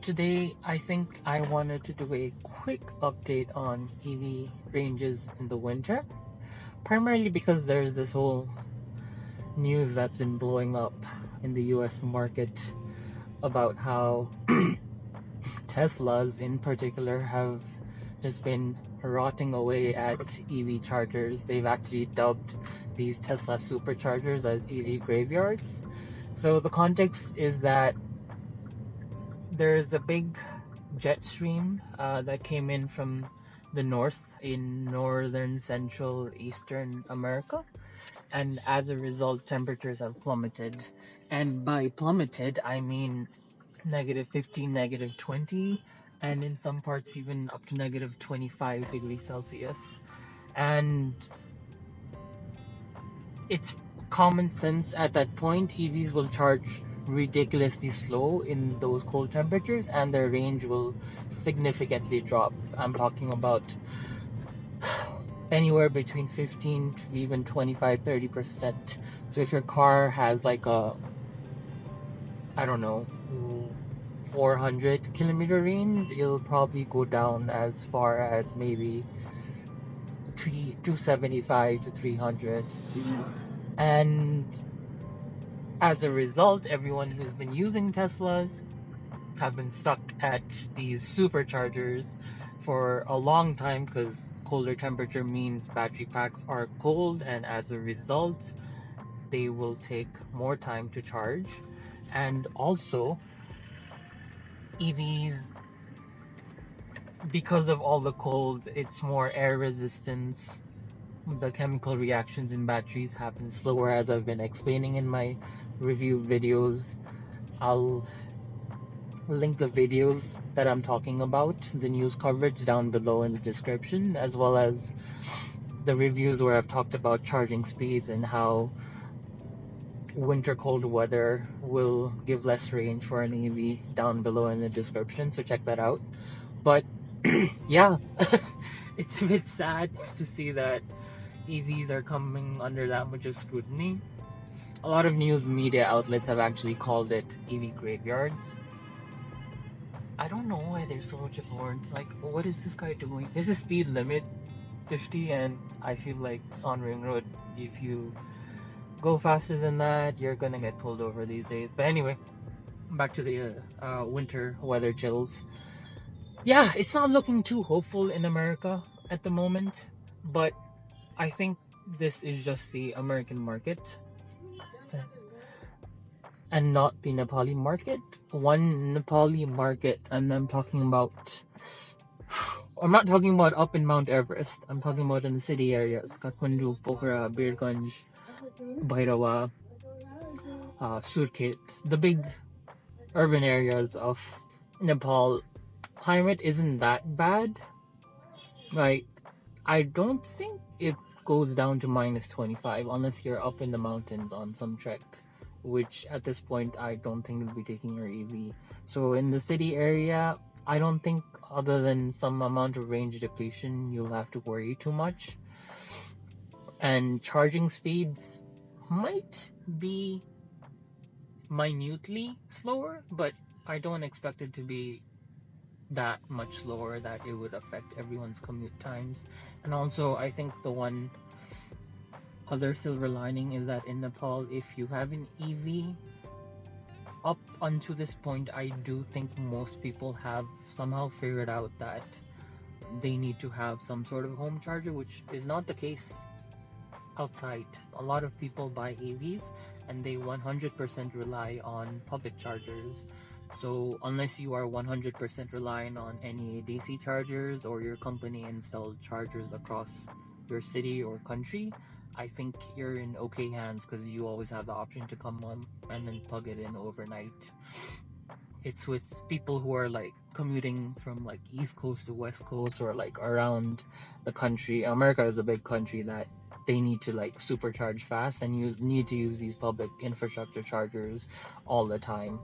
today I think I wanted to do a quick update on EV ranges in the winter, primarily because there's this whole news that's been blowing up in the US market about how Teslas in particular have just been rotting away at EV chargers. They've actually dubbed these Tesla superchargers as EV graveyards. So the context is that there's a big jet stream that came in from the north in northern, central, eastern America, and as a result temperatures have plummeted. And by plummeted I mean -15, -20, and in some parts even up to -25 degrees Celsius. And it's common sense at that point. EVs will charge ridiculously slow in those cold temperatures and their range will significantly drop. I'm talking about anywhere between 15 to even 25-30%. So if your car has like a, I don't know, 400 kilometer range, it'll probably go down as far as maybe 275 to 300. And as a result, everyone who's been using Teslas have been stuck at these superchargers for a long time, because colder temperature means battery packs are cold, and as a result they will take more time to charge. And also EVs, because of all the cold, it's more air resistance. The chemical reactions in batteries happen slower, as I've been explaining in my review videos. I'll link the videos that I'm talking about, the news coverage, down below in the description, as well as the reviews where I've talked about charging speeds and how winter cold weather will give less range for an EV, down below in the description, so check that out. But yeah, it's a bit sad to see that EVs are coming under that much of scrutiny. A lot of news media outlets have actually called it EV graveyards. I don't know why there's so much abhorrence. Like, what is this guy doing? There's a speed limit, 50, and I feel like on Ring Road, if you go faster than that, you're gonna get pulled over these days. But anyway, back to the winter weather chills. Yeah, it's not looking too hopeful in America at the moment, but I think this is just the American market and not the Nepali market. One Nepali market, and I'm not talking about up in Mount Everest. I'm talking about in the city areas: Kathmandu, Pokhara, Birganj, Bhairawa, Surkhet, the big urban areas of Nepal. Climate isn't that bad. Like, I don't think it goes down to -25 unless you're up in the mountains on some trek, which at this point I don't think you'll be taking your EV. So in the city area, I don't think, other than some amount of range depletion, you'll have to worry too much. And charging speeds might be minutely slower, but I don't expect it to be that much slower that it would affect everyone's commute times. And also, I think the one other silver lining is that in Nepal, if you have an EV, up until this point, I do think most people have somehow figured out that they need to have some sort of home charger, which is not the case outside. A lot of people buy EVs and they 100% rely on public chargers. So unless you are 100% relying on any DC chargers or your company installed chargers across your city or country, I think you're in okay hands, because you always have the option to come on and then plug it in overnight. It's with people who are like commuting from like East Coast to West Coast, or like around the country. America is a big country that they need to like supercharge fast, and you need to use these public infrastructure chargers all the time,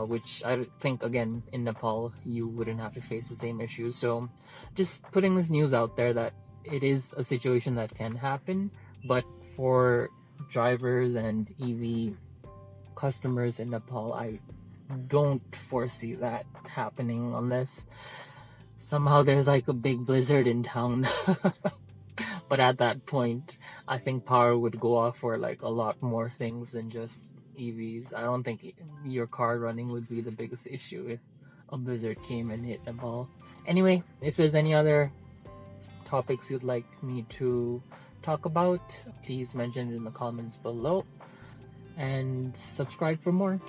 which I think, again, in Nepal you wouldn't have to face the same issues. So just putting this news out there that it is a situation that can happen, but for drivers and EV customers in Nepal, I don't foresee that happening unless somehow there's like a big blizzard in town. But at that point, I think power would go off for like a lot more things than just EVs. I don't think your car running would be the biggest issue if a blizzard came and hit Nepal. Anyway, if there's any other topics you'd like me to talk about, please mention it in the comments below and subscribe for more.